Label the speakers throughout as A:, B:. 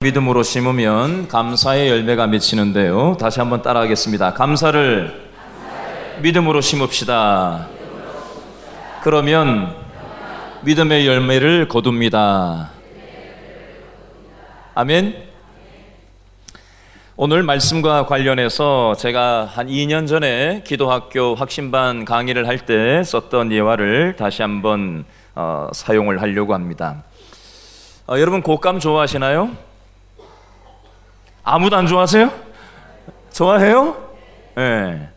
A: 믿음으로 심으면 감사의 열매가 맺히는데요. 다시 한번 따라하겠습니다. 감사를 믿음으로 심읍시다. 그러면 믿음의 열매를 거둡니다. 아멘. 오늘 말씀과 관련해서 제가 한 2년 전에 기도학교 확신반 강의를 할 때 썼던 예화를 다시 한번 사용을 하려고 합니다. 여러분 곶감 좋아하시나요? 아무도 안 좋아하세요? 좋아해요? 네.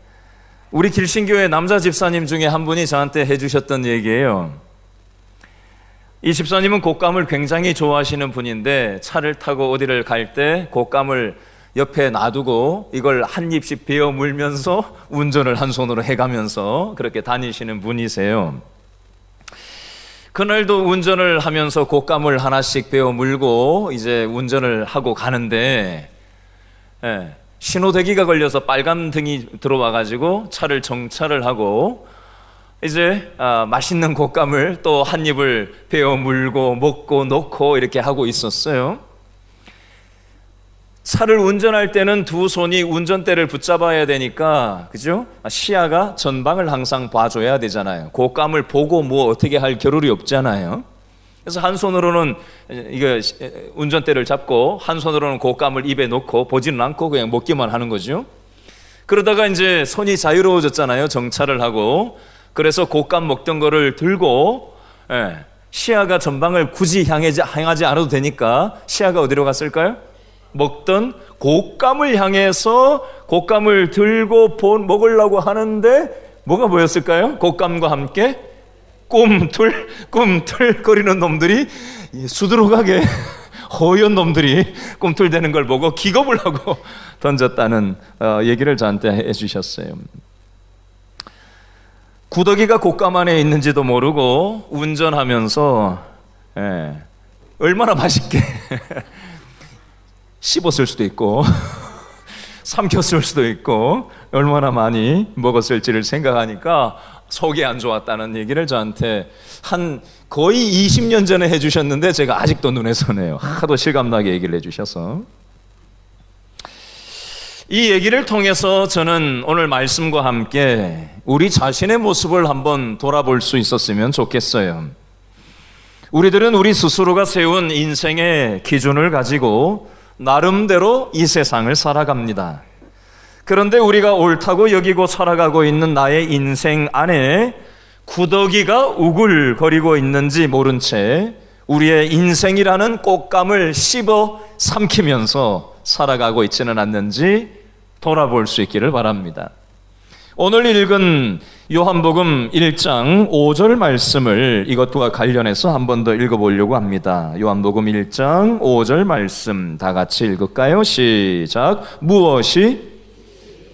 A: 우리 길신교회 남자 집사님 중에 한 분이 저한테 해주셨던 얘기예요. 이 집사님은 곶감을 굉장히 좋아하시는 분인데 차를 타고 어디를 갈 때 곶감을 옆에 놔두고 이걸 한 입씩 베어 물면서 운전을 한 손으로 해가면서 그렇게 다니시는 분이세요. 그날도 운전을 하면서 곶감을 하나씩 베어 물고 이제 운전을 하고 가는데 신호대기가 걸려서 빨간 등이 들어와가지고 차를 정차를 하고 이제 맛있는 곶감을 또 한 입을 베어 물고 먹고 놓고 이렇게 하고 있었어요. 차를 운전할 때는 두 손이 운전대를 붙잡아야 되니까, 그죠? 시야가 전방을 항상 봐줘야 되잖아요. 곶감을 보고 뭐 어떻게 할 겨를이 없잖아요. 그래서 한 손으로는 이거 운전대를 잡고 한 손으로는 곶감을 입에 넣고 보지는 않고 그냥 먹기만 하는 거죠. 그러다가 이제 손이 자유로워졌잖아요. 정차를 하고. 그래서 곶감 먹던 거를 들고 시야가 전방을 굳이 향하지 않아도 되니까 시야가 어디로 갔을까요? 먹던 곶감을 향해서 곶감을 들고 먹으려고 하는데 뭐가 보였을까요? 곶감과 함께 꿈틀 거리는 놈들이 수두룩하게 허연 놈들이 꿈틀대는 걸 보고 기겁을 하고 던졌다는 얘기를 저한테 해주셨어요. 구더기가 곶감 안에 있는지도 모르고 운전하면서 얼마나 맛있게 씹었을 수도 있고 삼켰을 수도 있고 얼마나 많이 먹었을지를 생각하니까 속이 안 좋았다는 얘기를 저한테 한 거의 20년 전에 해주셨는데 제가 아직도 눈에 선해요. 하도 실감나게 얘기를 해주셔서. 이 얘기를 통해서 저는 오늘 말씀과 함께 우리 자신의 모습을 한번 돌아볼 수 있었으면 좋겠어요. 우리들은 우리 스스로가 세운 인생의 기준을 가지고 나름대로 이 세상을 살아갑니다. 그런데 우리가 옳다고 여기고 살아가고 있는 나의 인생 안에 구더기가 우글거리고 있는지 모른 채 우리의 인생이라는 곶감을 씹어 삼키면서 살아가고 있지는 않는지 돌아볼 수 있기를 바랍니다. 오늘 읽은 요한복음 1장 5절 말씀을 이것과 관련해서 한 번 더 읽어보려고 합니다. 요한복음 1장 5절 말씀 다 같이 읽을까요? 시작. 무엇이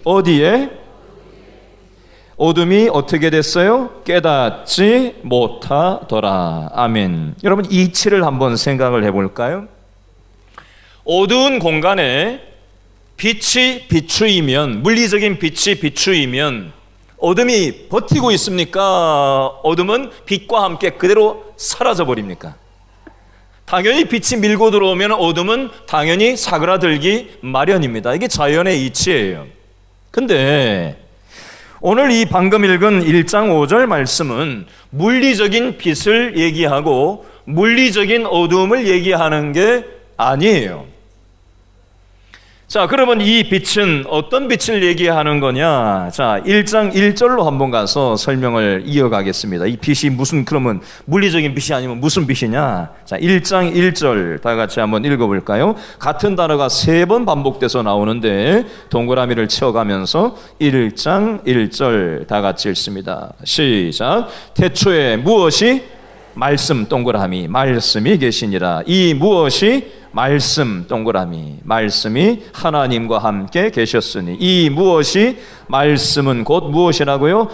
A: 어디에 어둠이 어떻게 됐어요? 깨닫지 못하더라. 아멘. 여러분 이치를 한번 생각을 해볼까요? 어두운 공간에 빛이 비추이면, 물리적인 빛이 비추이면 어둠이 버티고 있습니까? 어둠은 빛과 함께 그대로 사라져 버립니까? 당연히 빛이 밀고 들어오면 어둠은 당연히 사그라들기 마련입니다. 이게 자연의 이치예요. 근데 오늘 이 방금 읽은 1장 5절 말씀은 물리적인 빛을 얘기하고 물리적인 어둠을 얘기하는 게 아니에요. 자, 그러면 이 빛은 어떤 빛을 얘기하는 거냐? 자, 1장 1절로 한번 가서 설명을 이어가겠습니다. 이 빛이 그러면 물리적인 빛이 아니면 무슨 빛이냐? 자, 1장 1절 다 같이 한번 읽어볼까요? 같은 단어가 3번 반복돼서 나오는데 동그라미를 채워가면서 1장 1절 다 같이 읽습니다. 시작. 태초에 무엇이? 말씀 동그라미 말씀이 계시니라. 이 무엇이? 말씀 동그라미 말씀이 하나님과 함께 계셨으니. 이 무엇이? 말씀은 곧 무엇이라고요?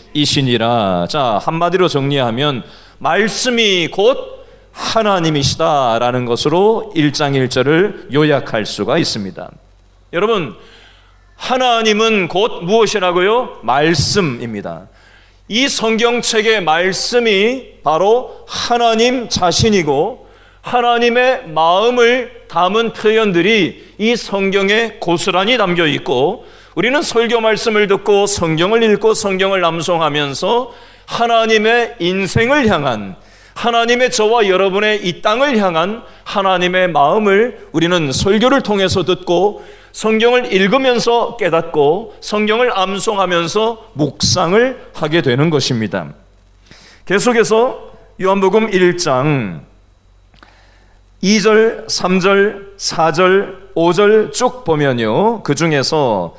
A: 하나님이시니라. 자, 한마디로 정리하면 말씀이 곧 하나님이시다라는 것으로 1장 1절을 요약할 수가 있습니다. 여러분, 하나님은 곧 무엇이라고요? 말씀입니다. 이 성경책의 말씀이 바로 하나님 자신이고 하나님의 마음을 담은 표현들이 이 성경에 고스란히 담겨 있고, 우리는 설교 말씀을 듣고 성경을 읽고 성경을 암송하면서 하나님의 인생을 향한, 하나님의 저와 여러분의 이 땅을 향한 하나님의 마음을 우리는 설교를 통해서 듣고 성경을 읽으면서 깨닫고 성경을 암송하면서 묵상을 하게 되는 것입니다. 계속해서 요한복음 1장 2절, 3절, 4절, 5절 쭉 보면요, 그 중에서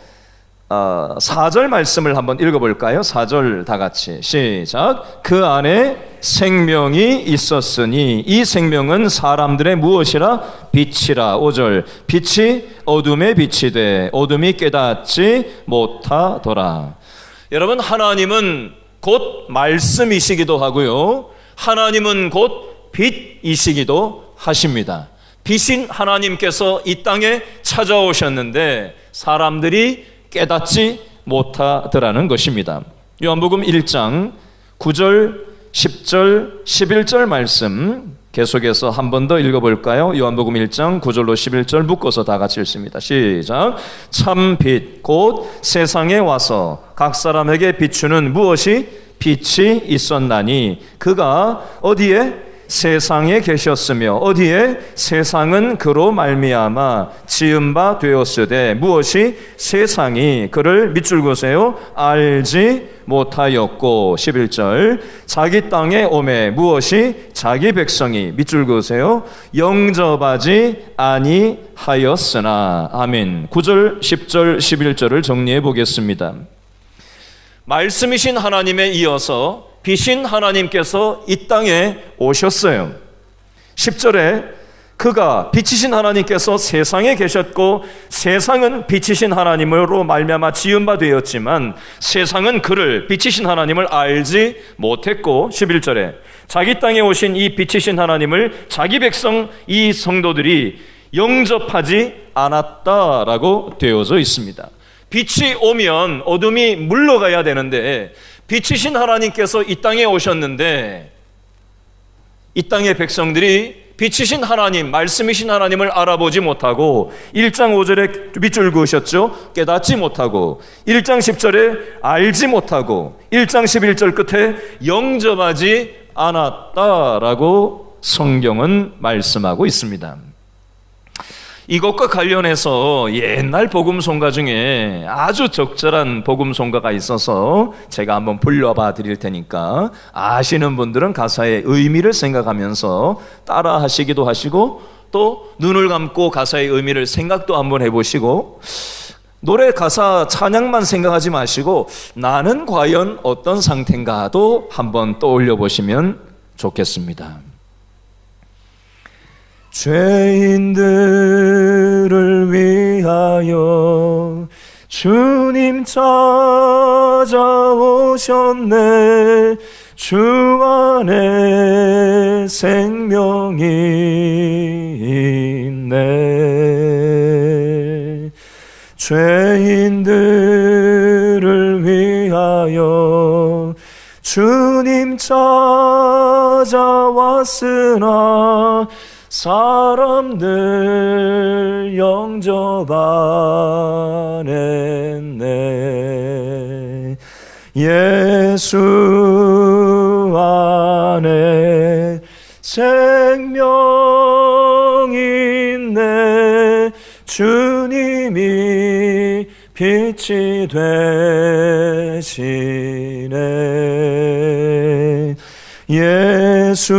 A: 4절 말씀을 한번 읽어볼까요? 4절 다 같이 시작. 그 안에 생명이 있었으니 이 생명은 사람들의 무엇이라? 빛이라. 5절. 빛이 어둠의 빛이 돼 어둠이 깨닫지 못하더라. 여러분, 하나님은 곧 말씀이시기도 하고요, 하나님은 곧 빛이시기도 하십니다. 빛인 하나님께서 이 땅에 찾아오셨는데 사람들이 깨닫지 못하더라는 것입니다. 요한복음 1장 9절, 10절, 11절 말씀 계속해서 한 번 더 읽어볼까요? 요한복음 1장 9절로 11절 묶어서 다 같이 읽습니다. 시작. 참 빛 곧 세상에 와서 각 사람에게 비추는 무엇이? 빛이 있었나니 그가 어디에? 세상에 계셨으며 어디에? 세상은 그로 말미암아 지은 바 되었으되 무엇이? 세상이 그를 밑줄 그으세요. 알지 못하였고. 11절. 자기 땅에 오매 무엇이? 자기 백성이 밑줄 그으세요. 영접하지 아니하였으나. 아멘. 9절, 10절, 11절을 정리해 보겠습니다. 말씀이신 하나님에 이어서 빛인 하나님께서 이 땅에 오셨어요. 10절에 그가 빛이신 하나님께서 세상에 계셨고 세상은 빛이신 하나님으로 말미암아 지은 바 되었지만 세상은 그를, 빛이신 하나님을 알지 못했고. 11절에 자기 땅에 오신 이 빛이신 하나님을 자기 백성 이 성도들이 영접하지 않았다라고 되어져 있습니다. 빛이 오면 어둠이 물러가야 되는데 빛이신 하나님께서 이 땅에 오셨는데 이 땅의 백성들이 빛이신 하나님, 말씀이신 하나님을 알아보지 못하고 1장 5절에 밑줄 그으셨죠? 깨닫지 못하고 1장 10절에 알지 못하고 1장 11절 끝에 영접하지 않았다라고 성경은 말씀하고 있습니다. 이것과 관련해서 옛날 복음송가 중에 아주 적절한 복음송가가 있어서 제가 한번 불러봐 드릴 테니까 아시는 분들은 가사의 의미를 생각하면서 따라 하시기도 하시고 또 눈을 감고 가사의 의미를 생각도 한번 해보시고, 노래 가사 찬양만 생각하지 마시고 나는 과연 어떤 상태인가도 한번 떠올려 보시면 좋겠습니다. 죄인들을 위하여 주님 찾아오셨네. 주 안에 생명이 있네. 죄인들을 위하여 주님 찾아왔으나 사람들 영접 안 했네. 예수 안에 생명이 있네. 주님이 빛이 되시네. 예수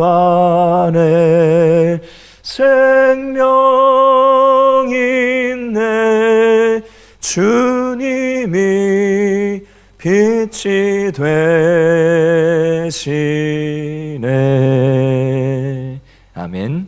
A: 안에 생명이 있네. 주님이 빛이 되시네. 아멘.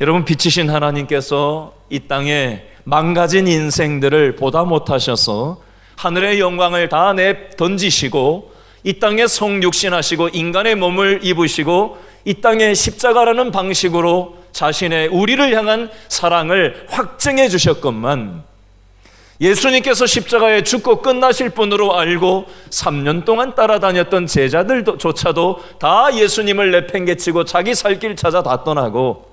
A: 여러분, 빛이신 하나님께서 이 땅에 망가진 인생들을 보다 못하셔서 하늘의 영광을 다 던지시고 이 땅에 성육신하시고 인간의 몸을 입으시고 이 땅에 십자가라는 방식으로 자신의 우리를 향한 사랑을 확증해 주셨건만 예수님께서 십자가에 죽고 끝나실 분으로 알고 3년 동안 따라다녔던 제자들조차도 다 예수님을 내팽개치고 자기 살 길 찾아 다 떠나고,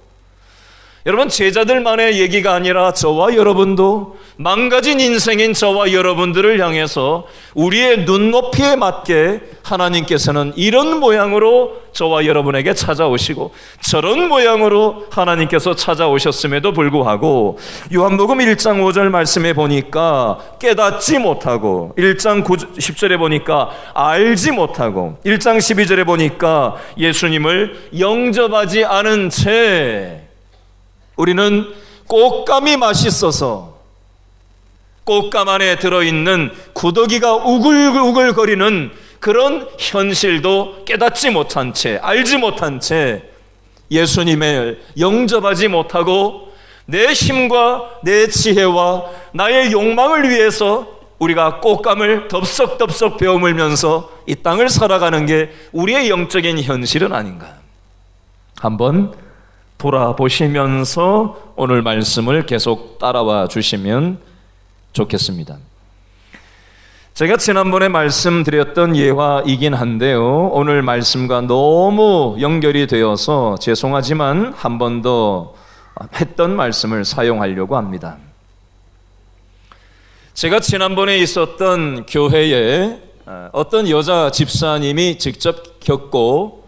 A: 여러분, 제자들만의 얘기가 아니라 저와 여러분도 망가진 인생인 저와 여러분들을 향해서 우리의 눈높이에 맞게 하나님께서는 이런 모양으로 저와 여러분에게 찾아오시고 저런 모양으로 하나님께서 찾아오셨음에도 불구하고 요한복음 1장 5절 말씀에 보니까 깨닫지 못하고, 1장 10절에 보니까 알지 못하고, 1장 12절에 보니까 예수님을 영접하지 않은 채 우리는 꽃감이 맛있어서 꽃감 안에 들어있는 구더기가 우글우글거리는 그런 현실도 깨닫지 못한 채, 알지 못한 채 예수님을 영접하지 못하고 내 힘과 내 지혜와 나의 욕망을 위해서 우리가 꽃감을 덥석덥석 베어물면서 이 땅을 살아가는 게 우리의 영적인 현실은 아닌가. 한번 돌아보시면서 오늘 말씀을 계속 따라와 주시면 좋겠습니다. 제가 지난번에 말씀드렸던 예화이긴 한데요, 오늘 말씀과 너무 연결이 되어서 죄송하지만 한 번 더 했던 말씀을 사용하려고 합니다. 제가 지난번에 있었던 교회에 어떤 여자 집사님이 직접 겪고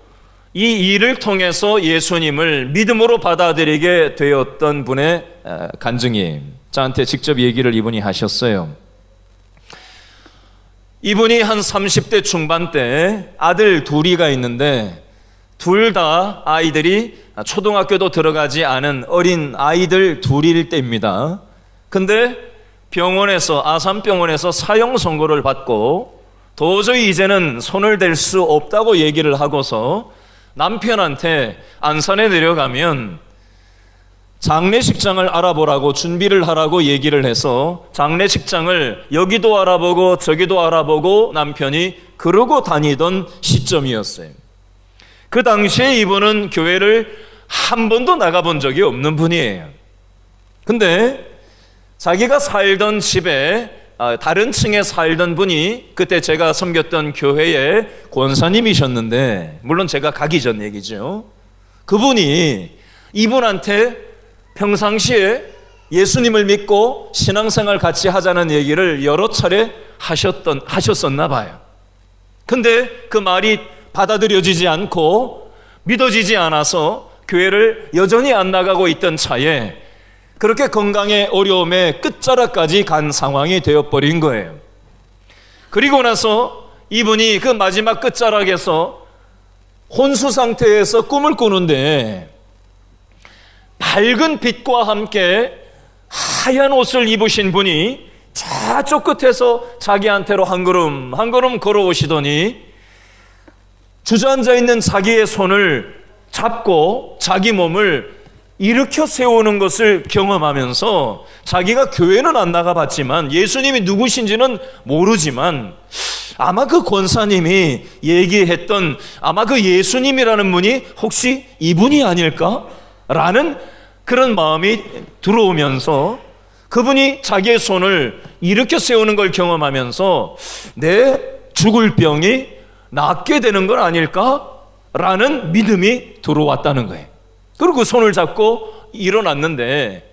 A: 이 일을 통해서 예수님을 믿음으로 받아들이게 되었던 분의 간증이에요. 저한테 직접 얘기를 이분이 하셨어요. 이분이 한 30대 중반 때 아들 둘이가 있는데 둘 다 아이들이 초등학교도 들어가지 않은 어린 아이들 둘일 때입니다. 근데 병원에서, 아산병원에서 사형 선고를 받고 도저히 이제는 손을 댈 수 없다고 얘기를 하고서 남편한테 안산에 내려가면 장례식장을 알아보라고 준비를 하라고 얘기를 해서 장례식장을 여기도 알아보고 저기도 알아보고 남편이 그러고 다니던 시점이었어요. 그 당시에 이분은 교회를 한 번도 나가본 적이 없는 분이에요. 근데 자기가 살던 집에 다른 층에 살던 분이 그때 제가 섬겼던 교회의 권사님이셨는데, 물론 제가 가기 전 얘기죠. 그분이 이분한테 평상시에 예수님을 믿고 신앙생활 같이 하자는 얘기를 여러 차례 하셨었나 봐요. 근데 그 말이 받아들여지지 않고 믿어지지 않아서 교회를 여전히 안 나가고 있던 차에 그렇게 건강의 어려움의 끝자락까지 간 상황이 되어버린 거예요. 그리고 나서 이분이 그 마지막 끝자락에서 혼수 상태에서 꿈을 꾸는데 밝은 빛과 함께 하얀 옷을 입으신 분이 저쪽 끝에서 자기한테로 한 걸음 한 걸음 걸어오시더니 주저앉아 있는 자기의 손을 잡고 자기 몸을 일으켜 세우는 것을 경험하면서 자기가 교회는 안 나가봤지만 예수님이 누구신지는 모르지만 아마 그 권사님이 얘기했던 아마 그 예수님이라는 분이 혹시 이분이 아닐까? 라는 그런 마음이 들어오면서 그분이 자기의 손을 일으켜 세우는 걸 경험하면서 내 죽을 병이 낫게 되는 건 아닐까? 라는 믿음이 들어왔다는 거예요. 그리고 그 손을 잡고 일어났는데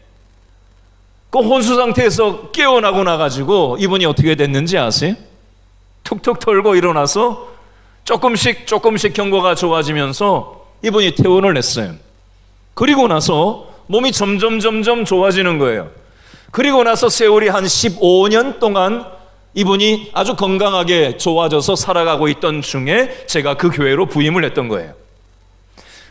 A: 그 혼수 상태에서 깨어나고 나가지고 이분이 어떻게 됐는지 아세요? 툭툭 털고 일어나서 조금씩 경과가 좋아지면서 이분이 퇴원을 했어요. 그리고 나서 몸이 점점 좋아지는 거예요. 그리고 나서 세월이 한 15년 동안 이분이 아주 건강하게 좋아져서 살아가고 있던 중에 제가 그 교회로 부임을 했던 거예요.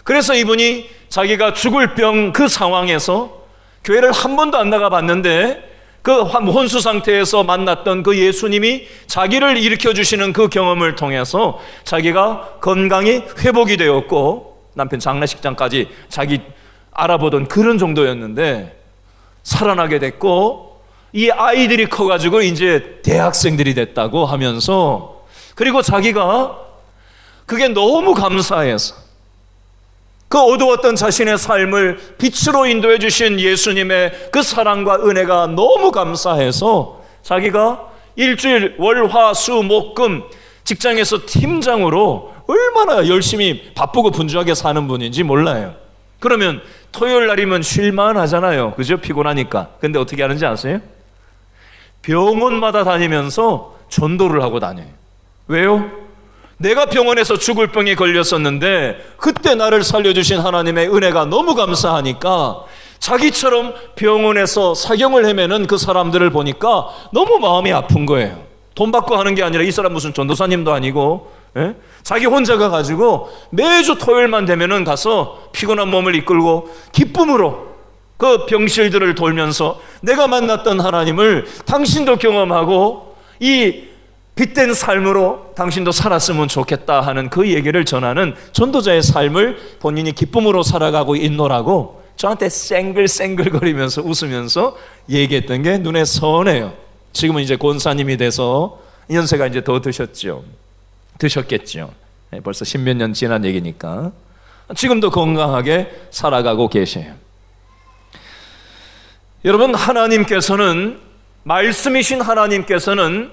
A: 그래서 이분이 자기가 죽을 병 그 상황에서 교회를 한 번도 안 나가봤는데 그 혼수 상태에서 만났던 그 예수님이 자기를 일으켜 주시는 그 경험을 통해서 자기가 건강이 회복이 되었고 남편 장례식장까지 자기 알아보던 그런 정도였는데 살아나게 됐고 이 아이들이 커가지고 이제 대학생들이 됐다고 하면서 그리고 자기가 그게 너무 감사해서 그 어두웠던 자신의 삶을 빛으로 인도해 주신 예수님의 그 사랑과 은혜가 너무 감사해서 자기가 일주일 월, 화, 수, 목, 금 직장에서 팀장으로 얼마나 열심히 바쁘고 분주하게 사는 분인지 몰라요. 그러면 토요일 날이면 쉴만 하잖아요. 그죠? 피곤하니까. 근데 어떻게 하는지 아세요? 병원마다 다니면서 전도를 하고 다녀요. 왜요? 내가 병원에서 죽을 병에 걸렸었는데 그때 나를 살려주신 하나님의 은혜가 너무 감사하니까 자기처럼 병원에서 사경을 헤매는 그 사람들을 보니까 너무 마음이 아픈 거예요. 돈 받고 하는 게 아니라 이 사람 무슨 전도사님도 아니고, 예? 자기 혼자 가가지고 매주 토요일만 되면은 가서 피곤한 몸을 이끌고 기쁨으로 그 병실들을 돌면서 내가 만났던 하나님을 당신도 경험하고 이 빛된 삶으로 당신도 살았으면 좋겠다 하는 그 얘기를 전하는 전도자의 삶을 본인이 기쁨으로 살아가고 있노라고 저한테 쌩글쌩글거리면서 웃으면서 얘기했던 게 눈에 선해요. 지금은 이제 권사님이 돼서 연세가 이제 더 드셨겠죠. 벌써 10몇 년 지난 얘기니까 지금도 건강하게 살아가고 계셔요. 여러분, 하나님께서는, 말씀이신 하나님께서는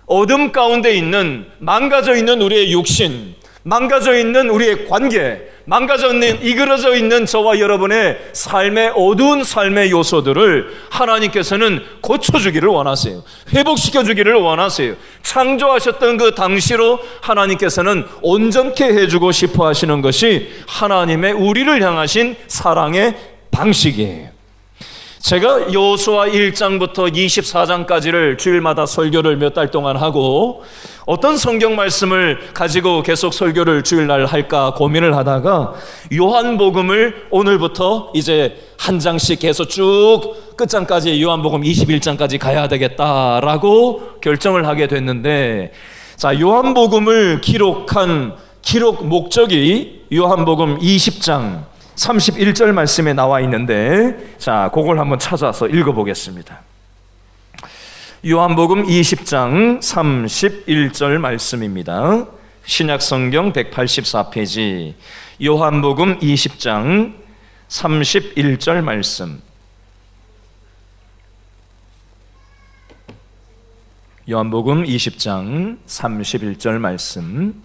A: 어둠 가운데 있는, 망가져 있는 우리의 육신, 망가져 있는 우리의 관계, 망가져 있는, 이그러져 있는 저와 여러분의 삶의 어두운 삶의 요소들을 하나님께서는 고쳐주기를 원하세요. 회복시켜주기를 원하세요. 창조하셨던 그 당시로 하나님께서는 온전케 해주고 싶어 하시는 것이 하나님의 우리를 향하신 사랑의 방식이에요. 제가 여호수아 1장부터 24장까지를 주일마다 설교를 몇 달 동안 하고 어떤 성경 말씀을 가지고 계속 설교를 주일날 할까 고민을 하다가 요한복음을 오늘부터 이제 한 장씩 계속 쭉 끝장까지 요한복음 21장까지 가야 되겠다라고 결정을 하게 됐는데, 자, 요한복음을 기록한 기록 목적이 요한복음 20장 31절 말씀에 나와 있는데, 자, 그걸 한번 찾아서 읽어보겠습니다. 요한복음 20장 31절 말씀입니다. 신약성경 184페이지 요한복음 20장 31절 말씀. 요한복음 20장 31절 말씀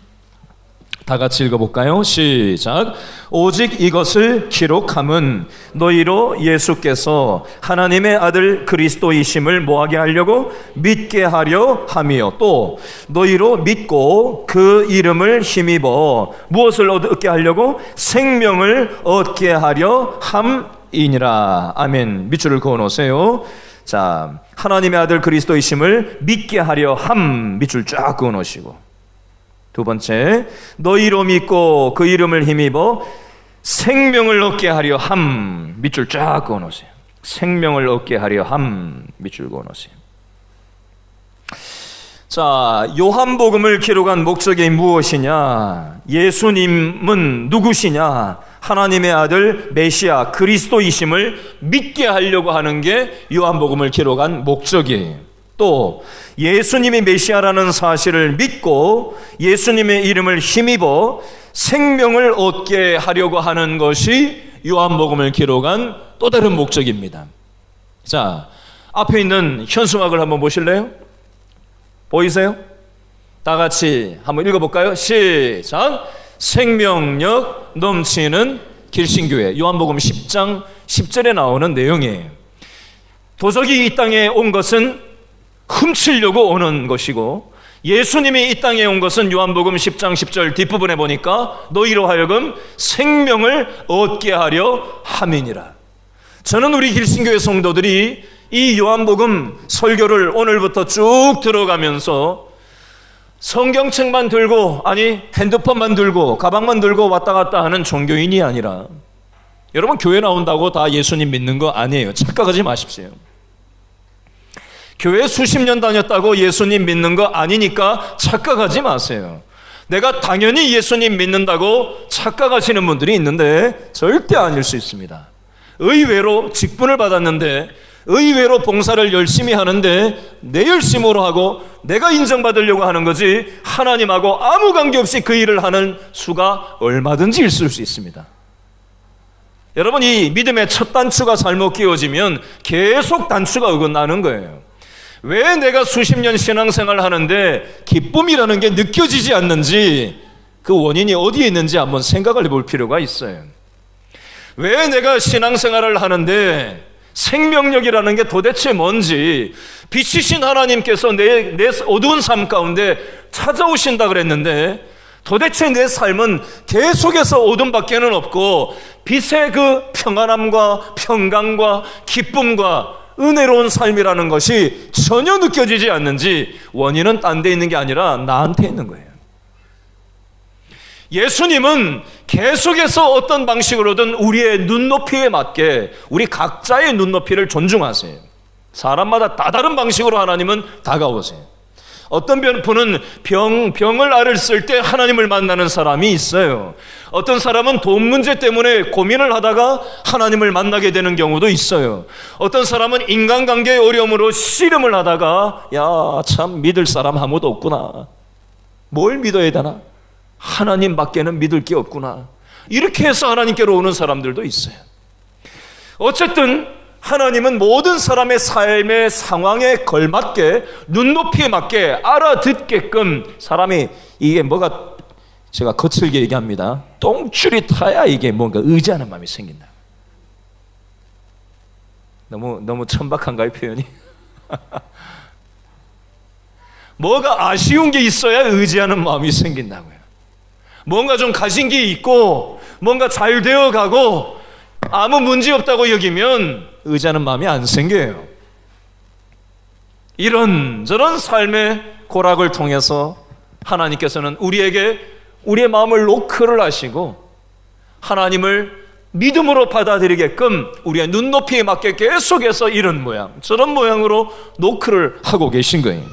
A: 다 같이 읽어볼까요? 시작. 오직 이것을 기록함은 너희로 예수께서 하나님의 아들 그리스도이심을 뭐하게 하려고? 믿게 하려 함이요. 또 너희로 믿고 그 이름을 힘입어 무엇을 얻게 하려고? 생명을 얻게 하려 함이니라. 아멘. 밑줄을 그어놓으세요. 자, 하나님의 아들 그리스도이심을 믿게 하려 함, 밑줄 쫙 그어놓으시고, 두 번째, 너희로 믿고 그 이름을 힘입어 생명을 얻게 하려 함, 밑줄 쫙 그어놓으세요. 생명을 얻게 하려 함, 밑줄 그어놓으세요. 자, 요한복음을 기록한 목적이 무엇이냐? 예수님은 누구시냐? 하나님의 아들 메시아 그리스도이심을 믿게 하려고 하는 게 요한복음을 기록한 목적이에요. 또 예수님이 메시아라는 사실을 믿고 예수님의 이름을 힘입어 생명을 얻게 하려고 하는 것이 요한복음을 기록한 또 다른 목적입니다. 자, 앞에 있는 현수막을 한번 보실래요? 보이세요? 다 같이 한번 읽어볼까요? 시작. 생명력 넘치는 길신교회. 요한복음 10장 10절에 나오는 내용이에요. 도적이 이 땅에 온 것은 훔치려고 오는 것이고, 예수님이 이 땅에 온 것은 요한복음 10장 10절 뒷부분에 보니까 너희로 하여금 생명을 얻게 하려 함이니라. 저는 우리 길신교회 성도들이 이 요한복음 설교를 오늘부터 쭉 들어가면서 성경책만 들고, 아니 핸드폰만 들고 가방만 들고 왔다 갔다 하는 종교인이 아니라, 여러분 교회 나온다고 다 예수님 믿는 거 아니에요. 착각하지 마십시오. 교회 수십 년 다녔다고 예수님 믿는 거 아니니까 착각하지 마세요. 내가 당연히 예수님 믿는다고 착각하시는 분들이 있는데 절대 아닐 수 있습니다. 의외로 직분을 받았는데, 의외로 봉사를 열심히 하는데 내 열심으로 하고 내가 인정받으려고 하는 거지, 하나님하고 아무 관계없이 그 일을 하는 수가 얼마든지 있을 수 있습니다. 여러분, 이 믿음의 첫 단추가 잘못 끼워지면 계속 단추가 어긋나는 거예요. 왜 내가 수십 년 신앙생활을 하는데 기쁨이라는 게 느껴지지 않는지, 그 원인이 어디에 있는지 한번 생각을 해볼 필요가 있어요. 왜 내가 신앙생활을 하는데 생명력이라는 게 도대체 뭔지, 빛이신 하나님께서 내 어두운 삶 가운데 찾아오신다 그랬는데 도대체 내 삶은 계속해서 어둠밖에는 없고 빛의 그 평안함과 평강과 기쁨과 은혜로운 삶이라는 것이 전혀 느껴지지 않는지, 원인은 딴 데 있는 게 아니라 나한테 있는 거예요. 예수님은 계속해서 어떤 방식으로든 우리의 눈높이에 맞게 우리 각자의 눈높이를 존중하세요. 사람마다 다 다른 방식으로 하나님은 다가오세요. 어떤 분은 병을 앓을 때 하나님을 만나는 사람이 있어요. 어떤 사람은 돈 문제 때문에 고민을 하다가 하나님을 만나게 되는 경우도 있어요. 어떤 사람은 인간관계의 어려움으로 씨름을 하다가 야, 참 믿을 사람 아무도 없구나. 뭘 믿어야 되나? 하나님밖에는 믿을 게 없구나. 이렇게 해서 하나님께로 오는 사람들도 있어요. 어쨌든 하나님은 모든 사람의 삶의 상황에 걸맞게 눈높이에 맞게 알아듣게끔 사람이, 이게 뭐가, 제가 거칠게 얘기합니다, 똥줄이 타야 이게 뭔가 의지하는 마음이 생긴다. 너무 천박한가요, 표현이? 뭐가 아쉬운 게 있어야 의지하는 마음이 생긴다고요. 뭔가 좀 가진 게 있고 뭔가 잘 되어가고 아무 문제 없다고 여기면 의지하는 마음이 안 생겨요. 이런저런 삶의 고락을 통해서 하나님께서는 우리에게 우리의 마음을 노크를 하시고 하나님을 믿음으로 받아들이게끔 우리의 눈높이에 맞게 계속해서 이런 모양 저런 모양으로 노크를 하고 계신 거예요.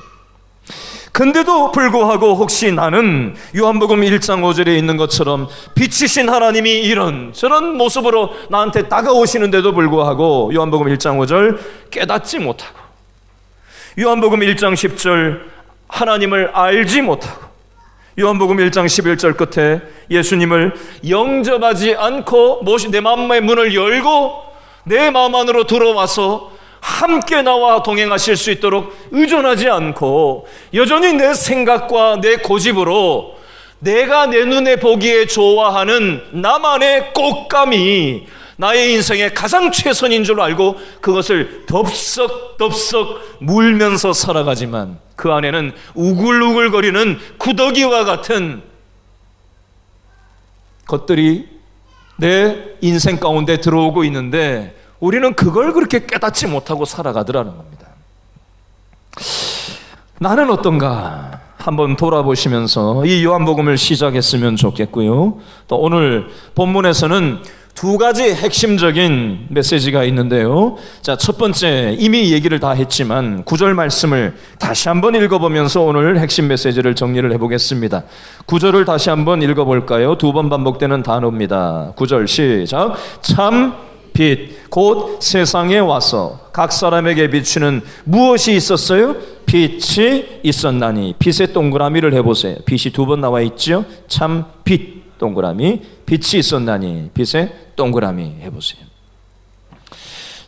A: 근데도 불구하고 혹시 나는 요한복음 1장 5절에 있는 것처럼 빛이신 하나님이 이런 저런 모습으로 나한테 다가오시는데도 불구하고 요한복음 1장 5절 깨닫지 못하고, 요한복음 1장 10절 하나님을 알지 못하고, 요한복음 1장 11절 끝에 예수님을 영접하지 않고 내 마음의 문을 열고 내 마음 안으로 들어와서 함께 나와 동행하실 수 있도록 의존하지 않고 여전히 내 생각과 내 고집으로 내가 내 눈에 보기에 좋아하는 나만의 꽃감이 나의 인생의 가장 최선인 줄 알고 그것을 덥석덥석 물면서 살아가지만 그 안에는 우글우글거리는 구더기와 같은 것들이 내 인생 가운데 들어오고 있는데 우리는 그걸 그렇게 깨닫지 못하고 살아가더라는 겁니다. 나는 어떤가 한번 돌아보시면서 이 요한복음을 시작했으면 좋겠고요. 또 오늘 본문에서는 두 가지 핵심적인 메시지가 있는데요. 자, 첫 번째, 이미 얘기를 다 했지만 9절 말씀을 다시 한번 읽어보면서 오늘 핵심 메시지를 정리를 해보겠습니다. 9절을 다시 한번 읽어볼까요? 두 번 반복되는 단어입니다. 9절 시작. 참 빛, 곧 세상에 와서 각 사람에게 비추는 무엇이 있었어요? 빛이 있었나니. 빛의 동그라미를 해보세요. 빛이 두 번 나와 있죠? 참 빛, 동그라미. 빛이 있었나니. 빛의 동그라미 해보세요.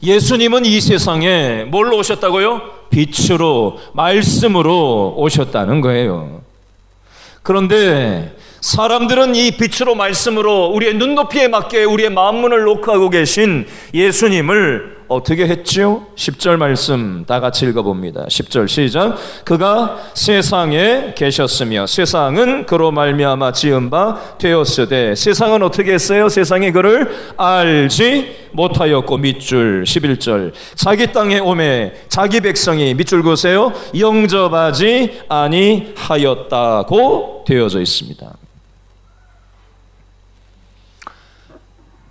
A: 예수님은 이 세상에 뭘로 오셨다고요? 빛으로, 말씀으로 오셨다는 거예요. 그런데 사람들은 이 빛으로 말씀으로 우리의 눈높이에 맞게 우리의 마음문을 노크하고 계신 예수님을 어떻게 했죠? 10절 말씀 다 같이 읽어봅니다. 10절 시작. 그가 세상에 계셨으며 세상은 그로 말미암아 지은 바 되었으되 세상은 어떻게 했어요? 세상이 그를 알지 못하였고 밑줄 11절. 자기 땅에 오매 자기 백성이 밑줄 그으세요. 영접하지 아니하였다고 되어져 있습니다.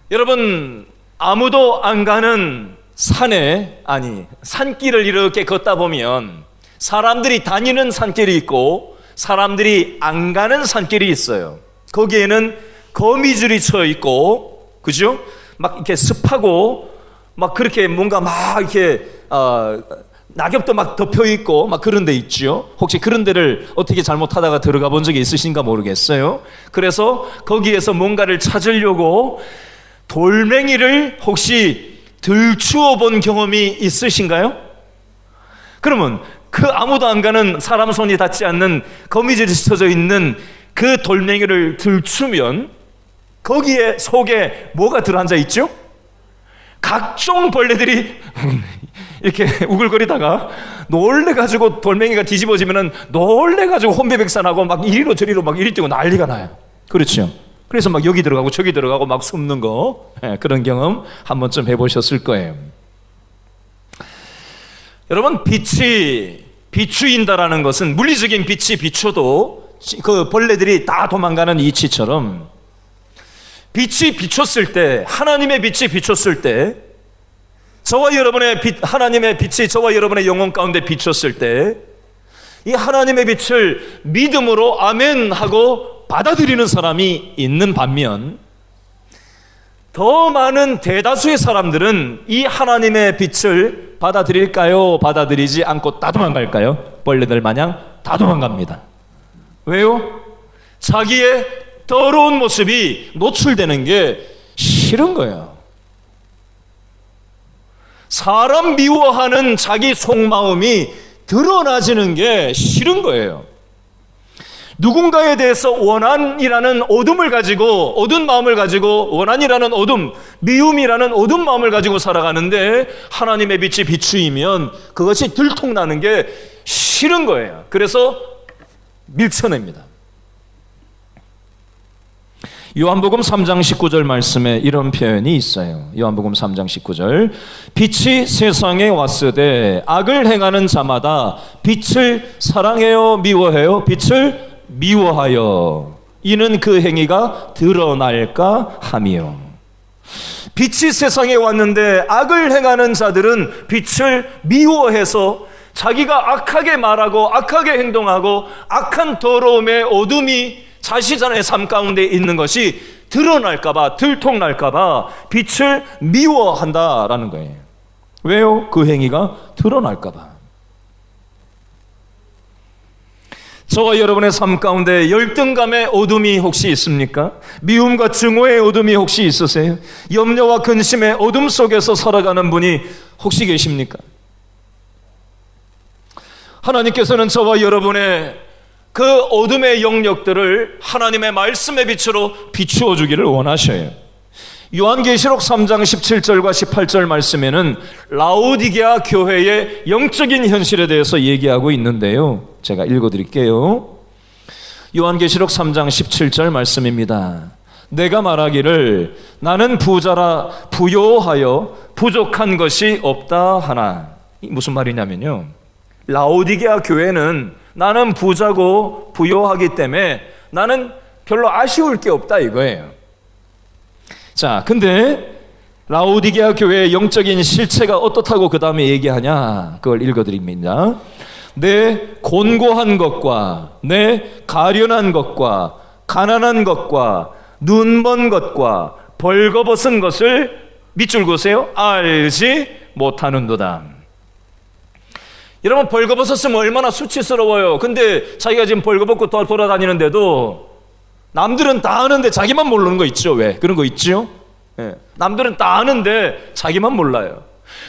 A: 여러분, 아무도 안 가는 산길을 이렇게 걷다 보면 사람들이 다니는 산길이 있고 사람들이 안 가는 산길이 있어요. 거기에는 거미줄이 쳐 있고, 그죠? 막 이렇게 습하고, 막 그렇게 뭔가 막 이렇게, 낙엽도 막 덮여 있고, 막 그런 데 있죠. 혹시 그런 데를 어떻게 잘못하다가 들어가 본 적이 있으신가 모르겠어요. 그래서 거기에서 뭔가를 찾으려고 돌멩이를 혹시 들추어 본 경험이 있으신가요? 그러면 그 아무도 안 가는 사람 손이 닿지 않는 거미줄이 쳐져 있는 그 돌멩이를 들추면 거기에 속에 뭐가 들어앉아 있죠? 각종 벌레들이 이렇게 우글거리다가 놀래가지고 돌멩이가 뒤집어지면은 놀래가지고 혼비백산하고 막 이리로 저리로 막 이리 뛰고 난리가 나요. 그렇죠? 그래서 막 여기 들어가고 저기 들어가고 막 숨는 거, 그런 경험 한 번쯤 해보셨을 거예요. 여러분, 빛이 비추인다라는 것은 물리적인 빛이 비춰도 그 벌레들이 다 도망가는 이치처럼 빛이 비췄을 때, 하나님의 빛이 비췄을 때, 저와 여러분의 빛, 하나님의 빛이 저와 여러분의 영혼 가운데 비췄을 때, 이 하나님의 빛을 믿음으로 아멘 하고 받아들이는 사람이 있는 반면, 더 많은 대다수의 사람들은 이 하나님의 빛을 받아들일까요? 받아들이지 않고 다 도망갈까요? 벌레들 마냥 다 도망갑니다. 왜요? 자기의 더러운 모습이 노출되는 게 싫은 거예요. 사람 미워하는 자기 속마음이 드러나지는 게 싫은 거예요. 누군가에 대해서 원한이라는 어둠을 가지고, 어두운 마음을 가지고, 원한이라는 어둠, 미움이라는 어두운 마음을 가지고 살아가는데 하나님의 빛이 비추이면 그것이 들통나는 게 싫은 거예요. 그래서 밀쳐냅니다. 요한복음 3장 19절 말씀에 이런 표현이 있어요. 요한복음 3장 19절, 빛이 세상에 왔으되 악을 행하는 자마다 빛을 사랑해요, 미워해요? 빛을 미워하여 이는 그 행위가 드러날까 함이요. 빛이 세상에 왔는데 악을 행하는 자들은 빛을 미워해서 자기가 악하게 말하고 악하게 행동하고 악한 더러움의 어둠이 자신의 삶 가운데 있는 것이 드러날까봐, 들통날까봐 빛을 미워한다라는 거예요. 왜요? 그 행위가 드러날까봐. 저와 여러분의 삶 가운데 열등감의 어둠이 혹시 있습니까? 미움과 증오의 어둠이 혹시 있으세요? 염려와 근심의 어둠 속에서 살아가는 분이 혹시 계십니까? 하나님께서는 저와 여러분의 그 어둠의 영역들을 하나님의 말씀의 빛으로 비추어 주기를 원하셔요. 요한계시록 3장 17절과 18절 말씀에는 라오디게아 교회의 영적인 현실에 대해서 얘기하고 있는데요, 제가 읽어드릴게요. 요한계시록 3장 17절 말씀입니다. 내가 말하기를 나는 부자라 부요하여 부족한 것이 없다 하나. 무슨 말이냐면요, 라오디게아 교회는 나는 부자고 부요하기 때문에 나는 별로 아쉬울 게 없다 이거예요. 자, 근데 라오디게아 교회의 영적인 실체가 어떻다고 그 다음에 얘기하냐, 그걸 읽어드립니다. 내 곤고한 것과 내 가련한 것과 가난한 것과 눈먼 것과 벌거벗은 것을 밑줄 그으세요. 알지 못하는도다. 여러분, 벌거벗었으면 얼마나 수치스러워요. 근데 자기가 지금 벌거벗고 돌아다니는데도 남들은 다 아는데 자기만 모르는 거 있죠. 왜? 그런 거 있죠. 예. 남들은 다 아는데 자기만 몰라요.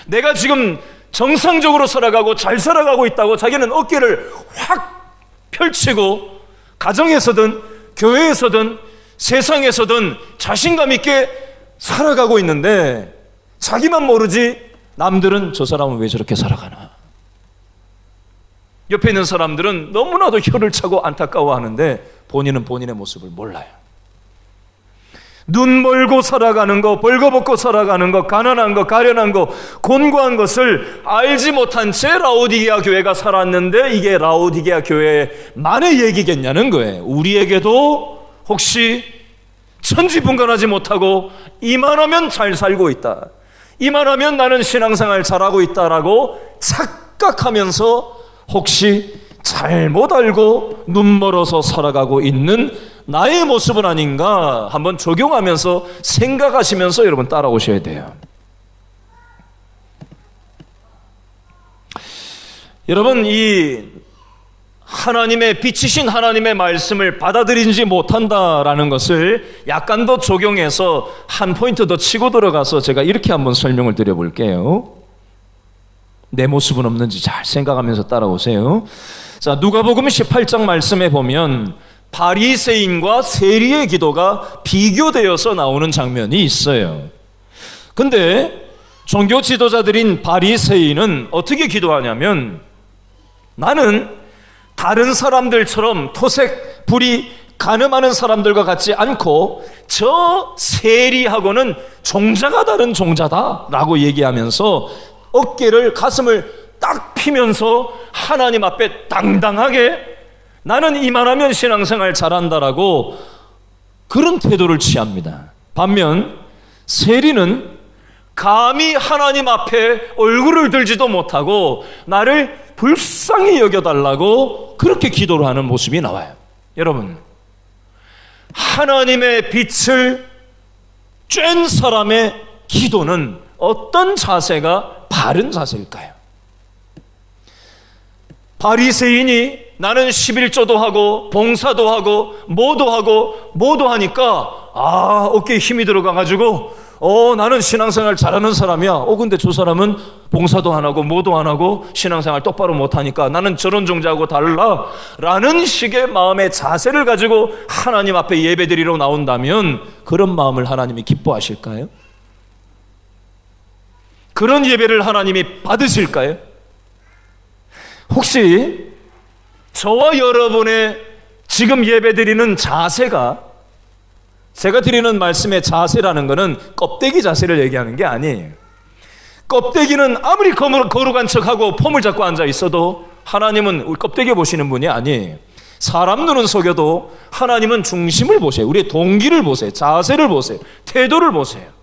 A: 내가 지금 정상적으로 살아가고 잘 살아가고 있다고 자기는 어깨를 확 펼치고 가정에서든 교회에서든 세상에서든 자신감 있게 살아가고 있는데 자기만 모르지 남들은 저 사람은 왜 저렇게 살아가나. 옆에 있는 사람들은 너무나도 혀를 차고 안타까워하는데 본인은 본인의 모습을 몰라요. 눈 멀고 살아가는 거, 벌거벗고 살아가는 거, 가난한 거, 가련한 거, 곤고한 것을 알지 못한 채 라오디게아 교회가 살았는데 이게 라오디게아 교회만의 얘기겠냐는 거예요. 우리에게도 혹시 천지분간하지 못하고 이만하면 잘 살고 있다, 이만하면 나는 신앙생활 잘하고 있다라고 착각하면서 혹시 잘못 알고 눈 멀어서 살아가고 있는 나의 모습은 아닌가 한번 적용하면서 생각하시면서 여러분 따라오셔야 돼요. 여러분, 이 하나님의 빛이신 하나님의 말씀을 받아들이지 못한다라는 것을 약간 더 적용해서 한 포인트 더 치고 들어가서 제가 이렇게 한번 설명을 드려볼게요. 내 모습은 없는지 잘 생각하면서 따라오세요. 자, 누가복음 18장 말씀에 보면 바리새인과 세리의 기도가 비교되어서 나오는 장면이 있어요. 근데 종교 지도자들인 바리새인은 어떻게 기도하냐면, 나는 다른 사람들처럼 토색, 불이 가늠하는 사람들과 같지 않고 저 세리하고는 종자가 다른 종자다라고 얘기하면서 어깨를, 가슴을 딱 피면서 하나님 앞에 당당하게 나는 이만하면 신앙생활 잘한다라고 그런 태도를 취합니다. 반면 세리는 감히 하나님 앞에 얼굴을 들지도 못하고 나를 불쌍히 여겨달라고 그렇게 기도를 하는 모습이 나와요. 여러분, 하나님의 빛을 쬐은 사람의 기도는 어떤 자세가 바른 자세일까요? 바리새인이 나는 11조도 하고 봉사도 하고 뭐도 하니까 어깨에 힘이 들어가가지고 나는 신앙생활 잘하는 사람이야. 근데 저 사람은 봉사도 안 하고 뭐도 안 하고 신앙생활 똑바로 못하니까 나는 저런 종자하고 달라 라는 식의 마음의 자세를 가지고 하나님 앞에 예배드리러 나온다면 그런 마음을 하나님이 기뻐하실까요? 그런 예배를 하나님이 받으실까요? 혹시 저와 여러분의 지금 예배드리는 자세가, 제가 드리는 말씀의 자세라는 것은 껍데기 자세를 얘기하는 게 아니에요. 껍데기는 아무리 거룩한 척하고 폼을 잡고 앉아 있어도 하나님은 우리 껍데기 보시는 분이 아니에요. 사람 눈은 속여도 하나님은 중심을 보세요. 우리의 동기를 보세요. 자세를 보세요. 태도를 보세요.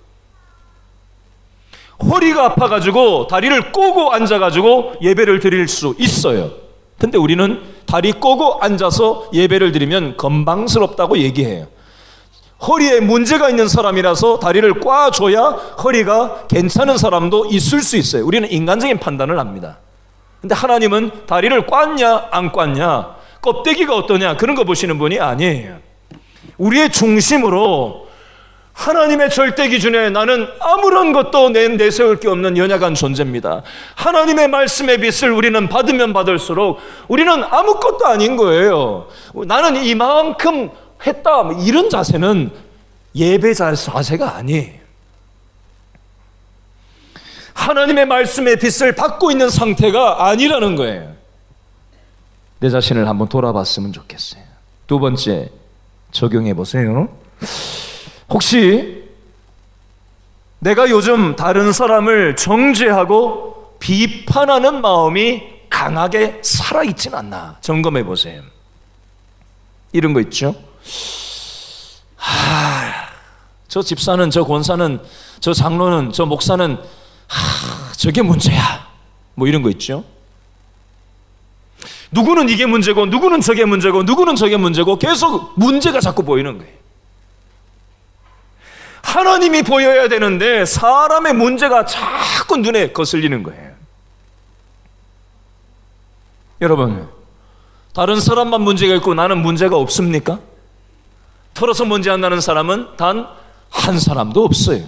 A: 허리가 아파가지고 다리를 꼬고 앉아가지고 예배를 드릴 수 있어요. 근데 우리는 다리 꼬고 앉아서 예배를 드리면 건방스럽다고 얘기해요. 허리에 문제가 있는 사람이라서 다리를 꽈줘야 허리가 괜찮은 사람도 있을 수 있어요. 우리는 인간적인 판단을 합니다. 근데 하나님은 다리를 꽈냐 안 꽈냐, 껍데기가 어떠냐 그런 거 보시는 분이 아니에요. 우리의 중심으로 하나님의 절대 기준에 나는 아무런 것도 내세울 게 없는 연약한 존재입니다. 하나님의 말씀의 빛을 우리는 받으면 받을수록 우리는 아무것도 아닌 거예요. 나는 이만큼 했다, 이런 자세는 예배 자세가 아니에요. 하나님의 말씀의 빛을 받고 있는 상태가 아니라는 거예요. 내 자신을 한번 돌아봤으면 좋겠어요. 두 번째, 적용해 보세요. 혹시 내가 요즘 다른 사람을 정죄하고 비판하는 마음이 강하게 살아있진 않나 점검해 보세요. 이런 거 있죠. 저 집사는, 저 권사는, 저 장로는, 저 목사는 저게 문제야, 뭐 이런 거 있죠. 누구는 이게 문제고 누구는 저게 문제고 누구는 저게 문제고 계속 문제가 자꾸 보이는 거예요. 하나님이 보여야 되는데 사람의 문제가 자꾸 눈에 거슬리는 거예요. 여러분, 다른 사람만 문제가 있고 나는 문제가 없습니까? 털어서 문제 안 나는 사람은 단 한 사람도 없어요.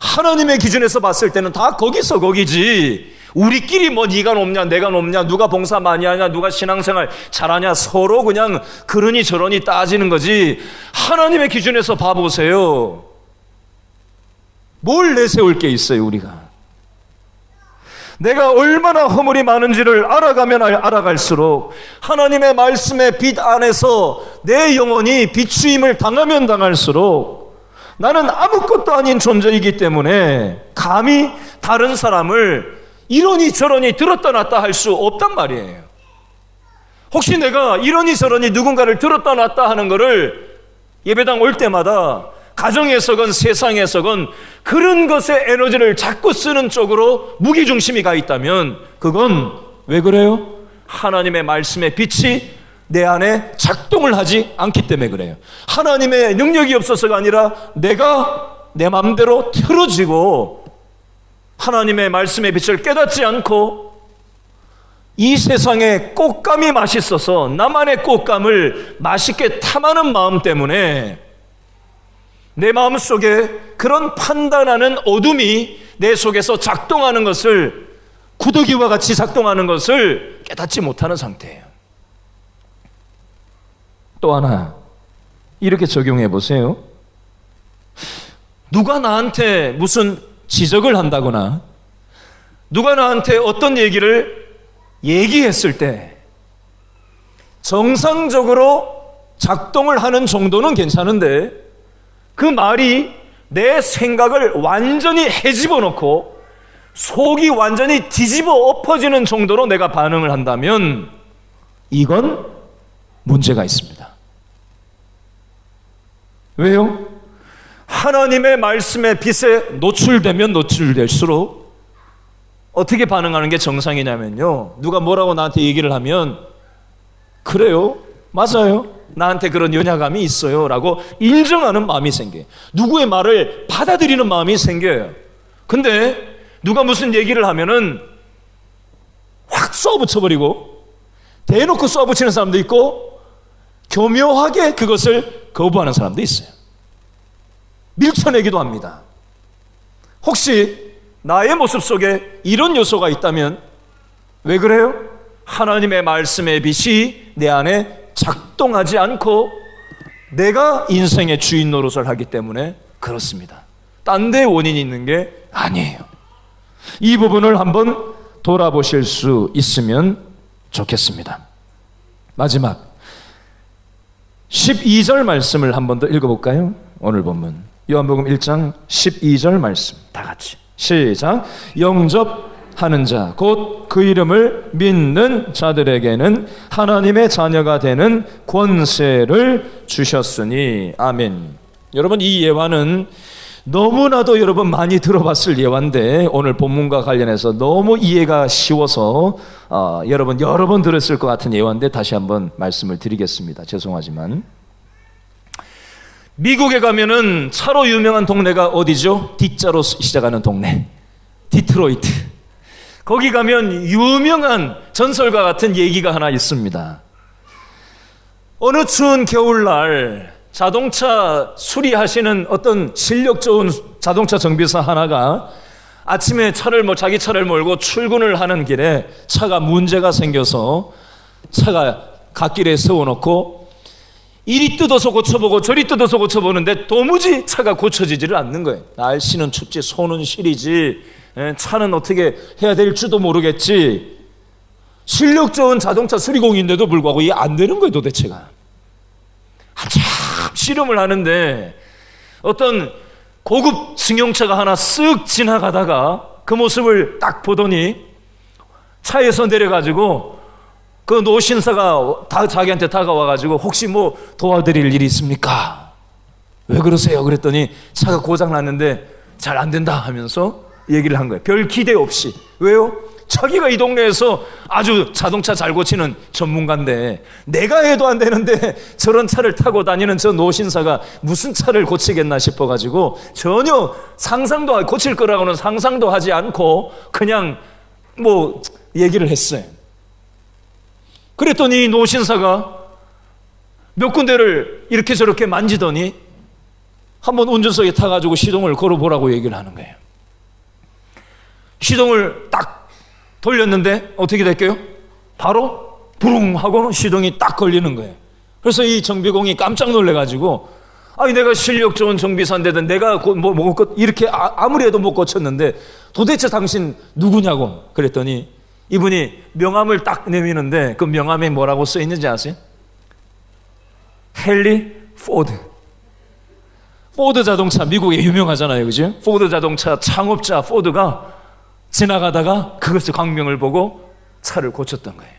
A: 하나님의 기준에서 봤을 때는 다 거기서 거기지, 우리끼리 뭐 네가 높냐 내가 높냐, 누가 봉사 많이 하냐, 누가 신앙생활 잘하냐, 서로 그냥 그러니 저러니 따지는 거지. 하나님의 기준에서 봐보세요. 뭘 내세울 게 있어요. 우리가 내가 얼마나 허물이 많은지를 알아가면 알아갈수록 하나님의 말씀의 빛 안에서 내 영혼이 비추임을 당하면 당할수록 나는 아무것도 아닌 존재이기 때문에 감히 다른 사람을 이러니 저러니 들었다 놨다 할 수 없단 말이에요. 혹시 내가 이러니 저러니 누군가를 들었다 놨다 하는 거를 예배당 올 때마다 가정에서건 세상에서건 그런 것에 에너지를 자꾸 쓰는 쪽으로 무게중심이 가 있다면 그건 왜 그래요? 하나님의 말씀의 빛이 내 안에 작동을 하지 않기 때문에 그래요. 하나님의 능력이 없어서가 아니라 내가 내 마음대로 틀어지고 하나님의 말씀의 빛을 깨닫지 않고 이 세상에 꽃감이 맛있어서 나만의 꽃감을 맛있게 탐하는 마음 때문에 내 마음속에 그런 판단하는 어둠이 내 속에서 작동하는 것을 구더기와 같이 작동하는 것을 깨닫지 못하는 상태예요. 또 하나 이렇게 적용해 보세요. 누가 나한테 무슨 지적을 한다거나 누가 나한테 어떤 얘기를 얘기했을 때 정상적으로 작동을 하는 정도는 괜찮은데 그 말이 내 생각을 완전히 헤집어 놓고 속이 완전히 뒤집어 엎어지는 정도로 내가 반응을 한다면 이건 문제가 있습니다. 왜요? 하나님의 말씀의 빛에 노출되면 노출될수록 어떻게 반응하는 게 정상이냐면요, 누가 뭐라고 나한테 얘기를 하면 그래요? 맞아요? 나한테 그런 연약함이 있어요 라고 인정하는 마음이 생겨요. 누구의 말을 받아들이는 마음이 생겨요. 근데 누가 무슨 얘기를 하면은 확 쏘아붙여버리고 대놓고 쏘아붙이는 사람도 있고 교묘하게 그것을 거부하는 사람도 있어요. 밀쳐내기도 합니다. 혹시 나의 모습 속에 이런 요소가 있다면 왜 그래요? 하나님의 말씀의 빛이 내 안에 작동하지 않고 내가 인생의 주인 노릇을 하기 때문에 그렇습니다. 딴 데 원인이 있는 게 아니에요. 이 부분을 한번 돌아보실 수 있으면 좋겠습니다. 마지막 12절 말씀을 한 번 더 읽어볼까요? 오늘 본문 요한복음 1장 12절 말씀 다 같이 시작. 영접하는 자 곧 그 이름을 믿는 자들에게는 하나님의 자녀가 되는 권세를 주셨으니 아멘. 여러분, 이 예화는 너무나도 여러분 많이 들어봤을 예화인데 오늘 본문과 관련해서 너무 이해가 쉬워서 여러분 여러 번 들었을 것 같은 예화인데 다시 한번 말씀을 드리겠습니다. 죄송하지만 미국에 가면은 차로 유명한 동네가 어디죠? D자로 시작하는 동네, 디트로이트. 거기 가면 유명한 전설과 같은 얘기가 하나 있습니다. 어느 추운 겨울날 자동차 수리하시는 어떤 실력 좋은 자동차 정비사 하나가 아침에 자기 차를 몰고 출근을 하는 길에 차가 문제가 생겨서 차가 갓길에 세워놓고 이리 뜯어서 고쳐보고 저리 뜯어서 고쳐보는데 도무지 차가 고쳐지지를 않는 거예요. 날씨는 춥지 손은 시리지 차는 어떻게 해야 될지도 모르겠지. 실력 좋은 자동차 수리공인데도 불구하고 이게 안 되는 거예요. 도대체가 한참 실험을 하는데 어떤 고급 승용차가 하나 쓱 지나가다가 그 모습을 딱 보더니 차에서 내려가지고 그 노신사가 자기한테 다가와가지고 혹시 뭐 도와드릴 일이 있습니까? 왜 그러세요? 그랬더니 차가 고장났는데 잘 안 된다 하면서 얘기를 한 거예요. 별 기대 없이. 왜요? 자기가 이 동네에서 아주 자동차 잘 고치는 전문가인데 내가 해도 안 되는데 저런 차를 타고 다니는 저 노신사가 무슨 차를 고치겠나 싶어가지고 전혀 상상도 고칠 거라고는 상상도 하지 않고 그냥 뭐 얘기를 했어요. 그랬더니 노신사가 몇 군데를 이렇게 저렇게 만지더니 한번 운전석에 타가지고 시동을 걸어보라고 얘기를 하는 거예요. 시동을 딱 돌렸는데 어떻게 될까요? 바로 부릉 하고 시동이 딱 걸리는 거예요. 그래서 이 정비공이 깜짝 놀래가지고 아니 내가 실력 좋은 정비사인데도 내가 이렇게 아무리 해도 못 고쳤는데 도대체 당신 누구냐고 그랬더니 이분이 명함을 딱 내미는데 그 명함에 뭐라고 써 있는지 아세요? 헨리 포드. 포드 자동차 미국에 유명하잖아요, 그죠? 포드 자동차 창업자 포드가 지나가다가 그것의 광명을 보고 차를 고쳤던 거예요.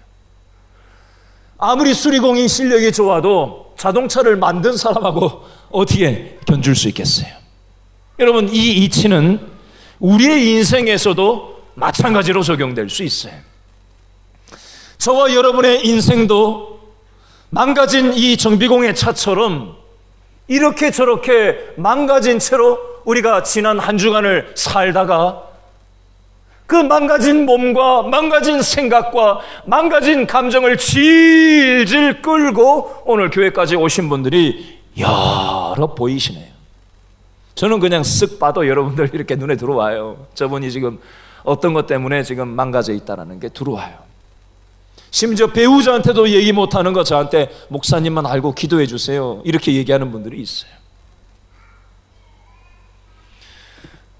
A: 아무리 수리공인 실력이 좋아도 자동차를 만든 사람하고 어떻게 견줄 수 있겠어요? 여러분, 이 이치는 우리의 인생에서도 마찬가지로 적용될 수 있어요. 저와 여러분의 인생도 망가진 이 정비공의 차처럼 이렇게 저렇게 망가진 채로 우리가 지난 한 주간을 살다가 그 망가진 몸과 망가진 생각과 망가진 감정을 질질 끌고 오늘 교회까지 오신 분들이 여러 보이시네요. 저는 그냥 쓱 봐도 여러분들 이렇게 눈에 들어와요. 저분이 지금 어떤 것 때문에 지금 망가져 있다는 게 들어와요. 심지어 배우자한테도 얘기 못하는 거 저한테 목사님만 알고 기도해 주세요 이렇게 얘기하는 분들이 있어요.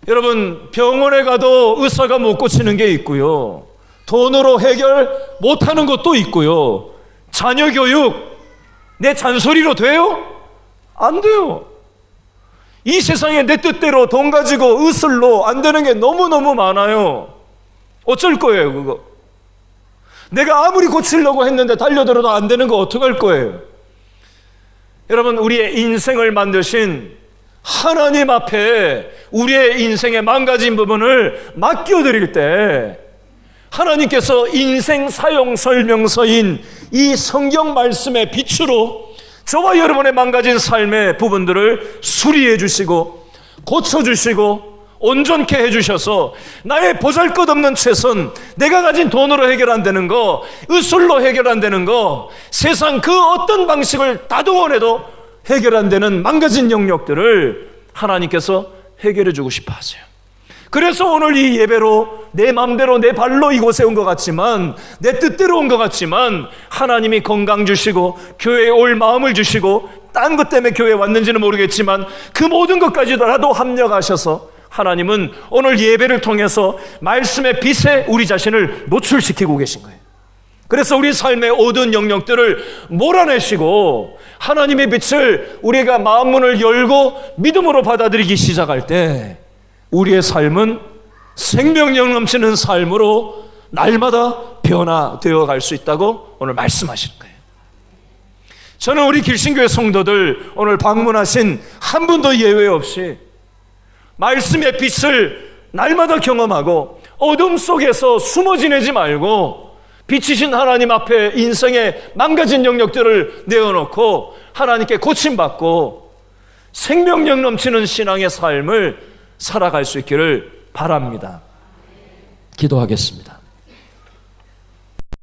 A: 여러분, 병원에 가도 의사가 못 고치는 게 있고요, 돈으로 해결 못하는 것도 있고요, 자녀 교육 내 잔소리로 돼요? 안 돼요. 이 세상에 내 뜻대로 돈 가지고 의술로 안 되는 게 너무너무 많아요. 어쩔 거예요 그거? 내가 아무리 고치려고 했는데 달려들어도 안 되는 거 어떡할 거예요? 여러분, 우리의 인생을 만드신 하나님 앞에 우리의 인생의 망가진 부분을 맡겨드릴 때 하나님께서 인생 사용 설명서인 이 성경 말씀의 빛으로 저와 여러분의 망가진 삶의 부분들을 수리해 주시고 고쳐주시고 온전케 해주셔서 나의 보잘것없는 최선, 내가 가진 돈으로 해결 안 되는 거, 의술로 해결 안 되는 거, 세상 그 어떤 방식을 다 동원해도 해결 안 되는 망가진 영역들을 하나님께서 해결해 주고 싶어 하세요. 그래서 오늘 이 예배로 내 맘대로 내 발로 이곳에 온 것 같지만, 내 뜻대로 온 것 같지만 하나님이 건강 주시고 교회에 올 마음을 주시고 딴 것 때문에 교회에 왔는지는 모르겠지만 그 모든 것까지라도 합력하셔서 하나님은 오늘 예배를 통해서 말씀의 빛에 우리 자신을 노출시키고 계신 거예요. 그래서 우리 삶의 모든 영역들을 몰아내시고 하나님의 빛을 우리가 마음문을 열고 믿음으로 받아들이기 시작할 때 우리의 삶은 생명력 넘치는 삶으로 날마다 변화되어 갈 수 있다고 오늘 말씀하시는 거예요. 저는 우리 길신교회 성도들 오늘 방문하신 한 분도 예외 없이 말씀의 빛을 날마다 경험하고 어둠 속에서 숨어 지내지 말고 빛이신 하나님 앞에 인생의 망가진 영역들을 내어놓고 하나님께 고침받고 생명력 넘치는 신앙의 삶을 살아갈 수 있기를 바랍니다. 기도하겠습니다.